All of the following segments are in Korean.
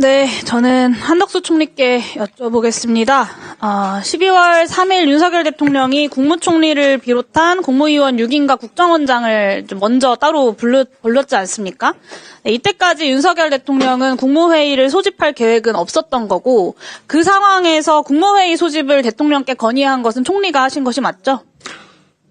네, 저는 한덕수 총리께 여쭤보겠습니다. 12월 3일 윤석열 대통령이 국무총리를 비롯한 국무위원 6인과 국정원장을 좀 먼저 따로 불렀지 않습니까? 네, 이때까지 윤석열 대통령은 국무회의를 소집할 계획은 없었던 거고, 그 상황에서 국무회의 소집을 대통령께 건의한 것은 총리가 하신 것이 맞죠?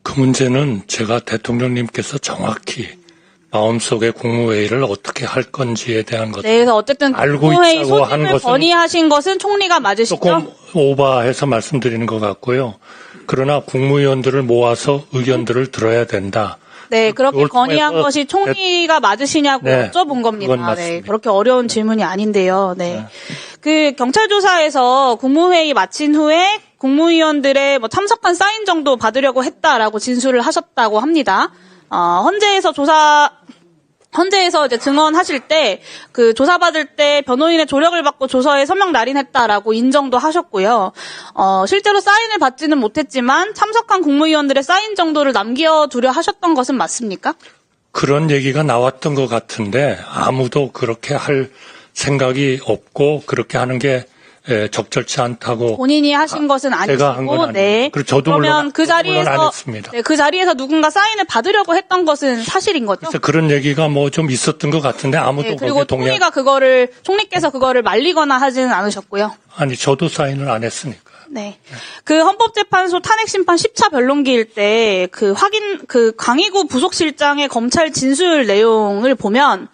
그 문제는 제가 대통령님께서 정확히 마음속에 국무회의를 어떻게 할 건지에 대한 것을 네, 그래서 어쨌든 알고 국무회의 있다고 하는 소집을 것은 건의하신 것은 총리가 맞으시죠? 조금 오버해서 말씀드리는 것 같고요. 그러나 국무위원들을 모아서 의견들을 들어야 된다. 네, 그렇게 그걸 건의한 통해서 것이 총리가 맞으시냐고 네, 여쭤본 겁니다. 그건 네, 맞습니다. 그렇게 어려운 질문이 아닌데요. 네. 네. 그 경찰 조사에서 국무회의 마친 후에 국무위원들의 참석한 사인 정도 받으려고 했다라고 진술을 하셨다고 합니다. 헌재에서 이제 증언하실 때 그 조사받을 때 변호인의 조력을 받고 조서에 서명 날인했다라고 인정도 하셨고요. 실제로 사인을 받지는 못했지만 참석한 국무위원들의 사인 정도를 남겨두려 하셨던 것은 맞습니까? 그런 얘기가 나왔던 것 같은데 아무도 그렇게 할 생각이 없고 그렇게 하는 게 적절치 않다고 본인이 하신 것은 제가 한 건 아니시고, 아닙니다. 네. 그리고 저도 그러면 그 물론 안 자리에서 했습니다. 네, 그 자리에서 누군가 사인을 받으려고 했던 것은 사실인 거죠? 그래서 그런 얘기가 뭐 좀 있었던 것 같은데 아무도 네, 그리고 거기에 총리께서 그거를 말리거나 하지는 않으셨고요. 아니 저도 사인을 안 했으니까. 네. 그 헌법재판소 탄핵심판 10차 변론기일 때 강희구 부속실장의 검찰 진술 내용을 보면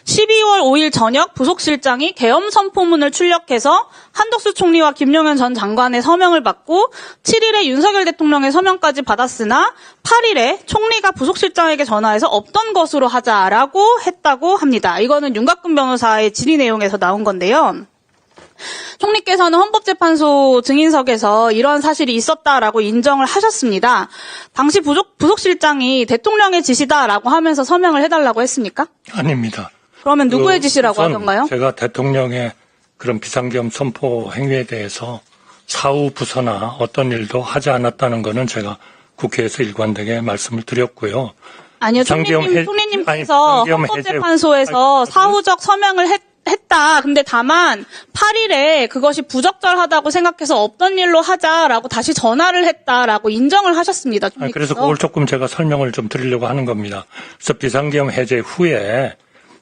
12월 5일 저녁 부속실장이 계엄 선포문을 출력해서 한덕수 총리와 김용현 전 장관의 서명을 받고 7일에 윤석열 대통령의 서명까지 받았으나 8일에 총리가 부속실장에게 전화해서 없던 것으로 하자라고 했다고 합니다. 이거는 윤곽근 변호사의 질의 내용에서 나온 건데요. 총리께서는 헌법재판소 증인석에서 이런 사실이 있었다라고 인정을 하셨습니다. 당시 부속실장이 대통령의 지시다라고 하면서 서명을 해달라고 했습니까? 아닙니다. 그러면 누구의 지시라고 우선 하던가요? 제가 대통령의 그런 비상계엄 선포 행위에 대해서 사후 부서나 어떤 일도 하지 않았다는 것은 제가 국회에서 일관되게 말씀을 드렸고요. 아니요, 총리님께서 헌법재판소에서 사후적 서명을 했다. 근데 다만 8일에 그것이 부적절하다고 생각해서 없던 일로 하자라고 다시 전화를 했다라고 인정을 하셨습니다. 그래서 그걸 조금 제가 설명을 좀 드리려고 하는 겁니다. 그래서 비상계엄 해제 후에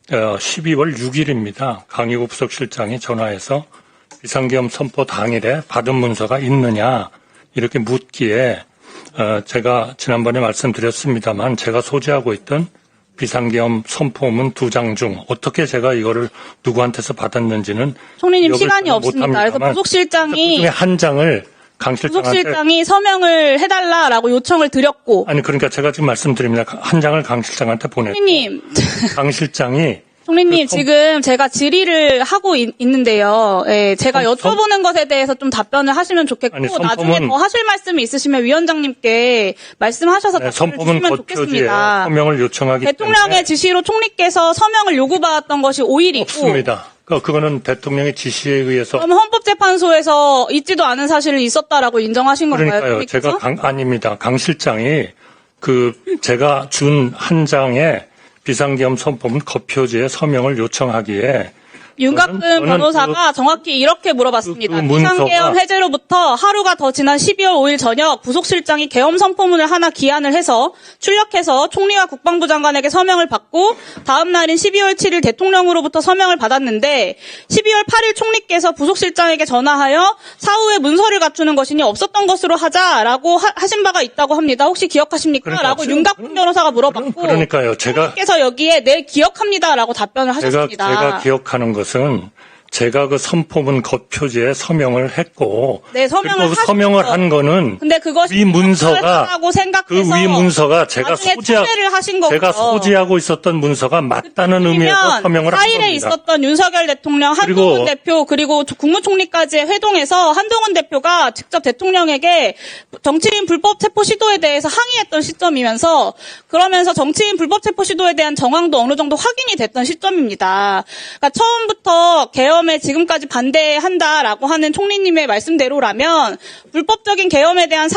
12월 6일입니다. 강희구 부속실장이 전화해서 비상계엄 선포 당일에 받은 문서가 있느냐 이렇게 묻기에 제가 지난번에 말씀드렸습니다만 제가 소지하고 있던 비상계엄 선포문 2장 중 어떻게 제가 이거를 누구한테서 받았는지는 총리님 시간이 없습니다. 그래서 부속실장이 한 장을 부속실장이 서명을 해달라라고 요청을 드렸고 그러니까 제가 지금 말씀드립니다. 한 장을 강 실장한테 보냈고 총리님 강 실장이 총리님, 지금 제가 질의를 하고 있는데요. 예, 제가 여쭤보는 것에 대해서 좀 답변을 하시면 좋겠고, 나중에 더 하실 말씀이 있으시면 위원장님께 말씀하셔서 답변을 주시면 좋겠습니다. 서명을 요청하기 대통령의 때문에 지시로 총리께서 서명을 요구받았던 것이 5일 있고. 없습니다. 그거는 대통령의 지시에 의해서. 그럼 헌법재판소에서 있지도 않은 사실이 있었다라고 인정하신 건가요? 그러니까요. 제가 아닙니다. 강 실장이 제가 준 한 장의 비상계엄 선포문 겉표지에 서명을 요청하기에 윤곽근 변호사가 정확히 이렇게 물어봤습니다. 비상계엄 해제로부터 하루가 더 지난 12월 5일 저녁 부속실장이 계엄 선포문을 하나 기한을 해서 출력해서 총리와 국방부 장관에게 서명을 받고 다음 날인 12월 7일 대통령으로부터 서명을 받았는데 12월 8일 총리께서 부속실장에게 전화하여 사후에 문서를 갖추는 것이니 없었던 것으로 하자라고 하신 바가 있다고 합니다. 혹시 기억하십니까? 라고 윤곽근 변호사가 물어봤고 그러니까요. 총리께서 여기에 네 기억합니다라고 답변을 하셨습니다. 제가 기억하는 것은 제가 그 선포문 겉표지에 서명을 했고, 네, 서명을 한 거는 근데 그것이 위 문서가 제가 소지하고 있었던 문서가 맞다는 의미에서 서명을 한 겁니다. 4일에 있었던 윤석열 대통령, 한동훈 대표 그리고 국무총리까지의 회동에서 한동훈 대표가 직접 대통령에게 정치인 불법 체포 시도에 대해서 항의했던 시점이면서 그러면서 정치인 불법 체포 시도에 대한 정황도 어느 정도 확인이 됐던 시점입니다. 그러니까 처음부터 계엄에 지금까지 반대한다라고 하는 총리님의 말씀대로라면 불법적인 계엄에 대한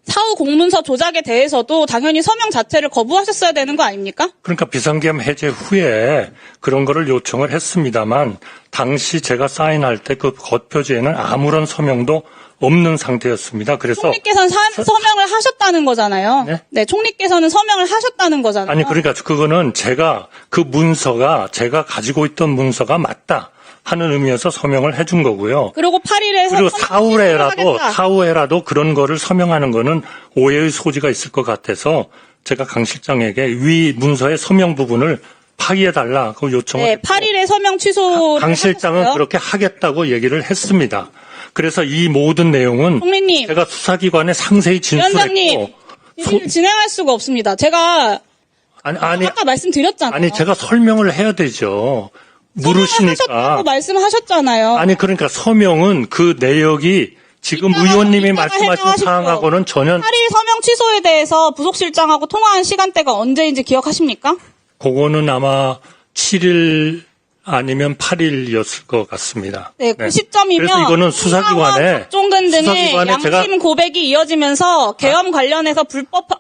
사후 공문서 조작에 대해서도 당연히 서명 자체를 거부하셨어야 되는 거 아닙니까? 그러니까 비상계엄 해제 후에 그런 거를 요청을 했습니다만 당시 제가 사인할 때 그 겉표지에는 아무런 서명도 없는 상태였습니다. 그래서 총리께서는 서명을 하셨다는 거잖아요. 네? 총리께서는 서명을 하셨다는 거잖아요. 아니 그러니까 그거는 제가 그 문서가 제가 가지고 있던 문서가 맞다 하는 의미에서 서명을 해준 거고요. 그리고 8일에 그리고 사후에라도 그런 거를 서명하는 거는 오해의 소지가 있을 것 같아서 제가 강 실장에게 위 문서의 서명 부분을 파기해달라고 요청을 네, 했고 8일에 서명 취소를 강 실장은 하셨어요. 그렇게 하겠다고 얘기를 했습니다. 그래서 이 모든 내용은 총리님, 제가 수사기관에 상세히 위원장님, 진술했고 진행할 수가 없습니다. 제가 아니 아까 말씀드렸잖아요. 아니 제가 설명을 해야 되죠. 물으시니까. 하셨다고 말씀하셨잖아요. 아니 그러니까 서명은 그 내역이 지금 이따가 의원님이 말씀하신 해명하십시오. 사항하고는 전혀 8일 서명 취소에 대해서 부속실장하고 통화한 시간대가 언제인지 기억하십니까? 그거는 아마 7일 아니면 8일이었을 것 같습니다. 네, 그 시점이면 그래서 이거는 수사기관에 박종근 등의 수사기관에 양심 제가 고백이 이어지면서 계엄 관련해서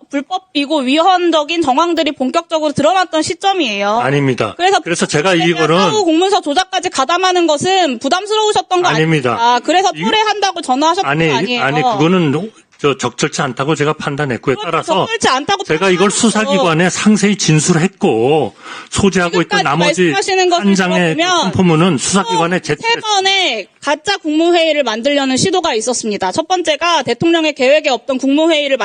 불법이고 위헌적인 정황들이 본격적으로 드러났던 시점이에요. 아닙니다. 그래서 제가 이거는 사후 공문서 조작까지 가담하는 것은 부담스러우셨던 거 아닙니다. 아닙니까? 그래서 토래한다고 전화하셨던 거 아니에요? 아니 그거는 적절치 않다고 제가 판단했고요. 따라서 적절치 않다고 제가 이걸 판단하셨죠. 수사기관에 상세히 진술했고 소지하고 있던 지금까지 나머지 말씀하시는 것을 한 장의 들어보면 컴포문은 수사기관에 세 번의 가짜 국무회의를 만들려는 시도가 있었습니다. 첫 번째가 대통령의 계획에 없던 국무회의를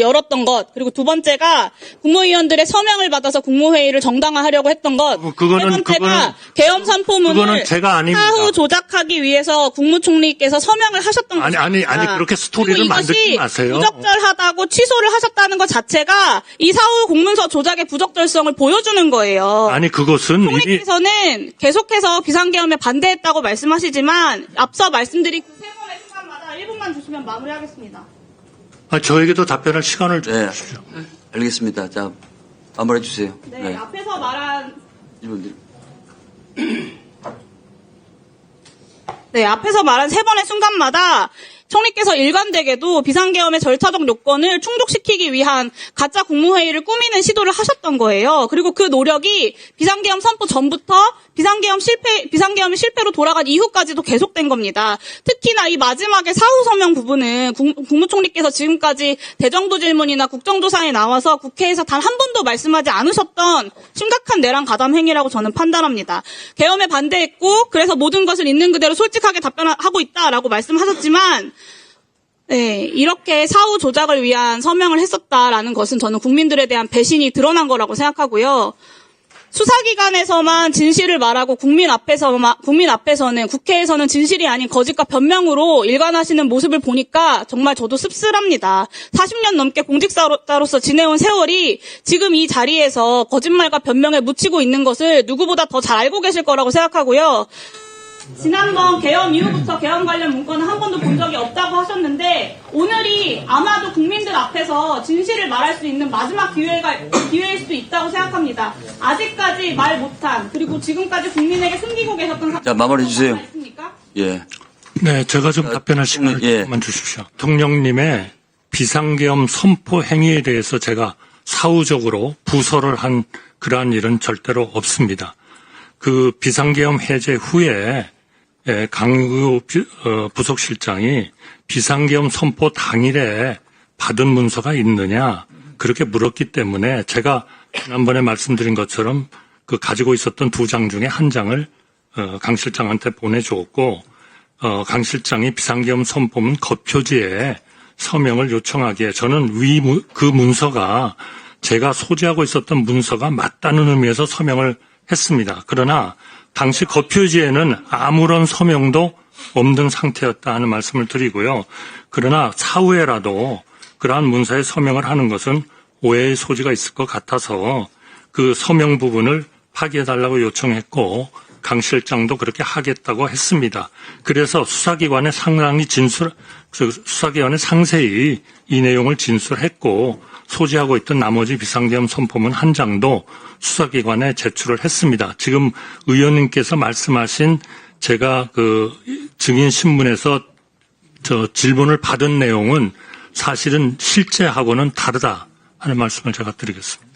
열었던 것, 그리고 두 번째가 국무위원들의 서명을 받아서 국무회의를 정당화하려고 했던 것, 그거는- 세 번째가 계엄 선포문을 그거는 제가 아닙니다. 사후 조작하기 위해서 국무총리께서 서명을 하셨던 아니 것입니다. 그렇게 스토리를 그리고 만들지 이것이 마세요. 부적절하다고 취소를 하셨다는 것 자체가 이 사후 공문서 조작의 부적절성을 보여주는 거예요. 아니 그것은 이미 총리께서는 계속해서 비상계엄에 반대했다고 말씀하시지만 앞서 말씀드린 그 세 번의 순간마다 1분만 주시면 마무리하겠습니다. 저에게도 답변할 시간을 좀 네, 주십시오. 알겠습니다. 자, 마무리해 주세요. 네, 앞에서 말한 이분들. 앞에서 말한 세 번의 순간마다 총리께서 일관되게도 비상계엄의 절차적 요건을 충족시키기 위한 가짜 국무회의를 꾸미는 시도를 하셨던 거예요. 그리고 그 노력이 비상계엄 선포 전부터 비상계엄이 실패로 돌아간 이후까지도 계속된 겁니다. 특히나 이 마지막에 사후 서명 부분은 국무총리께서 지금까지 대정부 질문이나 국정조사에 나와서 국회에서 단 한 번도 말씀하지 않으셨던 심각한 내란 가담 행위라고 저는 판단합니다. 계엄에 반대했고 그래서 모든 것을 있는 그대로 솔직하게 답변하고 있다라고 말씀하셨지만 이렇게 사후 조작을 위한 서명을 했었다라는 것은 저는 국민들에 대한 배신이 드러난 거라고 생각하고요. 수사기관에서만 진실을 말하고 국민 앞에서는 국회에서는 진실이 아닌 거짓과 변명으로 일관하시는 모습을 보니까 정말 저도 씁쓸합니다. 40년 넘게 공직자로서 지내온 세월이 지금 이 자리에서 거짓말과 변명에 묻히고 있는 것을 누구보다 더 잘 알고 계실 거라고 생각하고요. 지난번 계엄 이후부터 계엄 관련 문건은 한 번도 본 적이 없다고 하셨는데 오늘이 아마도 국민들 앞에서 진실을 말할 수 있는 마지막 기회일 수도 있다고 생각합니다. 아직까지 말 못한 그리고 지금까지 국민에게 숨기고 계셨던 자, 마무리해 주세요. 있습니까? 예. 네, 제가 좀 답변할 시간을 예. 조금만 주십시오. 대통령님의 비상계엄 선포 행위에 대해서 제가 사후적으로 부서를 한 그러한 일은 절대로 없습니다. 그 비상계엄 해제 후에 강의구 부속실장이 비상계엄 선포 당일에 받은 문서가 있느냐 그렇게 물었기 때문에 제가 지난번에 말씀드린 것처럼 그 가지고 있었던 두 장 중에 한 장을 강 실장한테 보내주었고 강 실장이 비상계엄 선포문 겉표지에 서명을 요청하기에 저는 그 문서가 제가 소지하고 있었던 문서가 맞다는 의미에서 서명을 했습니다. 그러나 당시 겉표지에는 아무런 서명도 없는 상태였다 하는 말씀을 드리고요. 그러나 사후에라도 그러한 문서에 서명을 하는 것은 오해의 소지가 있을 것 같아서 그 서명 부분을 파기해달라고 요청했고 강 실장도 그렇게 하겠다고 했습니다. 그래서 수사기관에 상세히 이 내용을 진술했고 소지하고 있던 나머지 비상계엄 선포문 한 장도 수사기관에 제출을 했습니다. 지금 의원님께서 말씀하신 제가 그 증인신문에서 질문을 받은 내용은 사실은 실제하고는 다르다 하는 말씀을 제가 드리겠습니다.